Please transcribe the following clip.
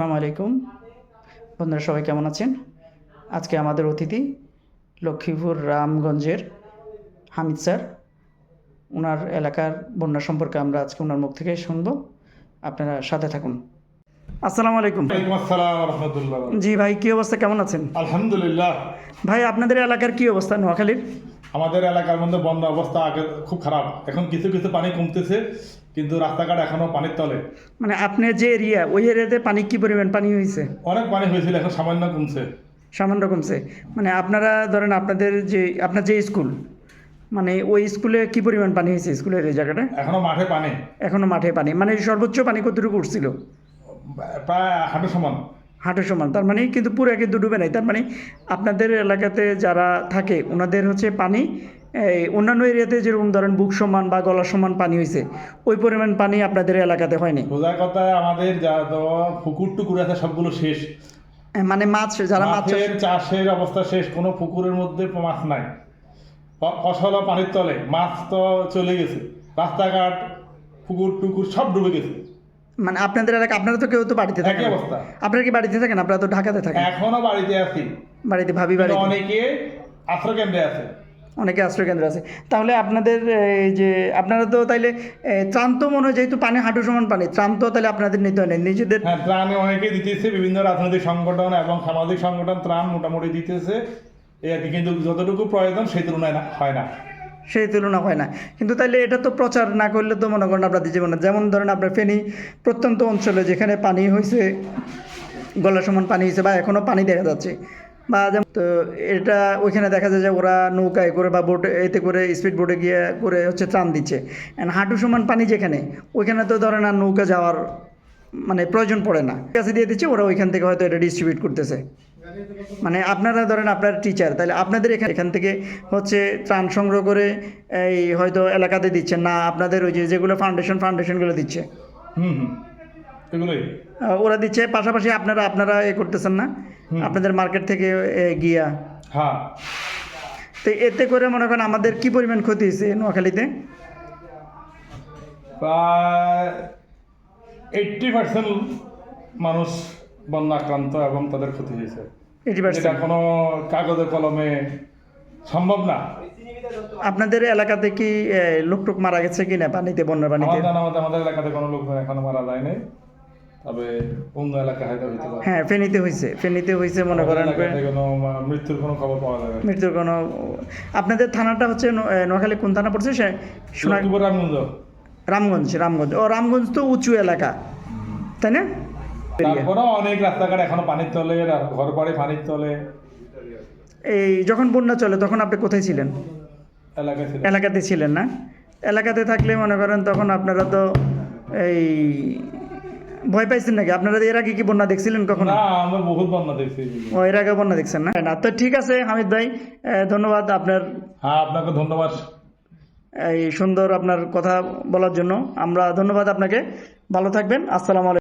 আসসালামু আলাইকুম বন্ধুরা, সবাই কেমন আছেন? আজকে আমাদের অতিথি লক্ষ্মীপুর রামগঞ্জের হামিদ স্যার। ওনার এলাকার বন্যা সম্পর্কে আমরা আজকে ওনার মুখ থেকে শুনব। আপনারা সাথে থাকুন। আসসালামু আলাইকুম। ওয়ালাইকুম আসসালাম ওয়া রাহমাতুল্লাহ। জি ভাই, কী অবস্থা, কেমন আছেন? আলহামদুলিল্লাহ। ভাই, আপনাদের এলাকার কী অবস্থা নোয়াখালীর? আমাদের এলাকার মধ্যে বন্যা অবস্থা আগে খুব খারাপ, এখন কিছু কিছু পানি কমতেছে, কিন্তু রাস্তাঘাট এখনো পানির তলে। মানে আপনার যে এরিয়া, ওই এরিয়াতে পানি কী পরিমাণ পানি হয়েছে? অনেক পানি হয়েছিল, এখন সামান্য কমছে। সামান্য কমছে। মানে আপনারা ধরেন আপনাদের যে আপনার যে স্কুল, মানে ওই স্কুলে কী পরিমাণ পানি হয়েছে স্কুলের এই জায়গাটা? এখনো মাঠে পানি, এখনো মাঠে পানি, মানে সর্বোচ্চ পানি কতটুকু উঠছিল? প্রায় হাঁটু সমান। হাঁটু সমান, তার মানে কিন্তু পুরো কিন্তু ডুবে নাই। তার মানে আপনাদের এলাকাতে যারা থাকে ওনাদের হচ্ছে পানি এই অন্যান্য এরিয়াতে যেরকম ধরেন বুক সমান বা গলা সমান পানি হয়েছে, ওই পরিমাণ পানি আপনাদের এলাকাতে হয়নি। সোজা কথা, আমাদের যা পুকুর টুকুর আছে সবগুলো শেষ। মানে মাছ, যারা মাছ মাছের চাষের অবস্থা শেষ, কোনো পুকুরের মধ্যে মাছ নাই, ফসলও পানির তলে, মাছ তো চলে গেছে, রাস্তাঘাট পুকুর টুকুর সব ডুবে গেছে। মানে আপনাদের এলাকা, আপনারা তো কেউ তো বাড়িতে থাকেন একই না। অবস্থা। আপনারা কি বাড়িতে থাকেন? আপনারা তো ঢাকাতে থাকেন। এখনো বাড়িতে আছি, বাড়িতে ভাবি কিন্তু বাড়িতে, অনেকে আশ্রয় কেন্দ্রে আছে। অনেকে আশ্রয় কেন্দ্র আছে। তাহলে আপনাদের এই যে আপনারা তো তাইলে ত্রাণ তো মনে হয়, যেহেতু পানি হাঁটু সমান পানি, ত্রাণ তো তাহলে আপনাদের নিতে হয় না নিজেদের? হ্যাঁ, ত্রাণ অনেকে দিতেছে, বিভিন্ন রাজনৈতিক সংগঠন এবং সামাজিক সংগঠন ত্রাণ মোটামুটি দিতেছে এই আর কি, কিন্তু যতটুকু প্রয়োজন সেই তুলনায় হয় না। সেই তুলনা হয় না। কিন্তু তাইলে এটা তো প্রচার না করলে তো মনে করেন আপনাদের জীবনে, যেমন ধরেন আপনার ফেনী প্রত্যন্ত অঞ্চলে যেখানে পানি হয়েছে, গলা সমান পানি হয়েছে বা এখনও পানি দেখা যাচ্ছে, বা যেমন তো এটা ওইখানে দেখা যায় যে ওরা নৌকায় করে বা বোটে, এতে করে স্পিড বোটে গিয়ে করে হচ্ছে ত্রাণ দিচ্ছে। অ্যান্ড হাঁটু সমান পানি যেখানে, ওইখানে তো ধরেন আর নৌকা যাওয়ার মানে প্রয়োজন পড়ে না, কাছে দিয়ে দিচ্ছে, ওরা ওইখান থেকে হয়তো এটা ডিস্ট্রিবিউট করতেছে। মানে আপনারা ধরেন আপনার টিচার, তাহলে আপনাদের এখান থেকে হচ্ছে ত্রাণ সংগ্রহ করে এই হয়তো এলাকাতে দিচ্ছেন না, আপনাদের ওই যে যেগুলো ফাউন্ডেশনগুলো দিচ্ছে, হুম হুম, এগুলোই ওরা দিচ্ছে, পাশাপাশি আপনারা এ করতেছেন না আপনাদের মার্কেট থেকে গিয়া। হ্যাঁ। তো এতে করে মনে করেন আমাদের কি পরিমাণ ক্ষতি হয়েছে নোয়াখালীতে? প্রায় 80% মানুষ বন্যা আক্রান্ত এবং তাদের ক্ষতি হয়েছে। 80%? এটা কোনো কাগজে কলমে সম্ভব না। আপনাদের এলাকাতে কি লোকটুক মারা গেছে কি না পানিতে, বন্যার পানিতে? আমাদের এলাকাতে কোনো লোক এখনো মারা যায়নি, তবে অন্য এলাকায় হয়তো হতে পারে। হ্যাঁ, ফেনীতে হয়েছে মনে করেন। কোনো মৃত্যুর কোনো খবর পাওয়া যাবে না। মৃত্যুর কোনো? আপনাদের থানাটা হচ্ছে নোয়াখালী কোন থানা পড়ছে? লক্ষ্মীপুর রামগঞ্জ। রামগঞ্জ। ও, রামগঞ্জ তো উঁচু এলাকা, তাই না? তারপরে অনেক রাস্তাঘাট এখনো পানির তলে, ঘর বাড়ি পানির তলে। এই যখন বন্যা চলে তখন আপনি কোথায় ছিলেন? এলাকায় ছিল। এলাকাতে ছিলেন না? এলাকাতে থাকলে মনে করেন তখন আপনারা তো এই ভয় পাইছেন নাকি? আপনারা এর আগে কি বন্যা দেখছিলেন কখনো? না, আমরা বহুত বন্যা দেখছি। ও, এর আগে বন্যা দেখছেন না? না তো ঠিক আছে হামিদ ভাই, ধন্যবাদ আপনার হ্যাঁ, আপনাকে ধন্যবাদ। এই সুন্দর আপনার কথা বলার জন্য। আমরা ধন্যবাদ আপনাকে, ভালো থাকবেন। আসসালামু আলাইকুম।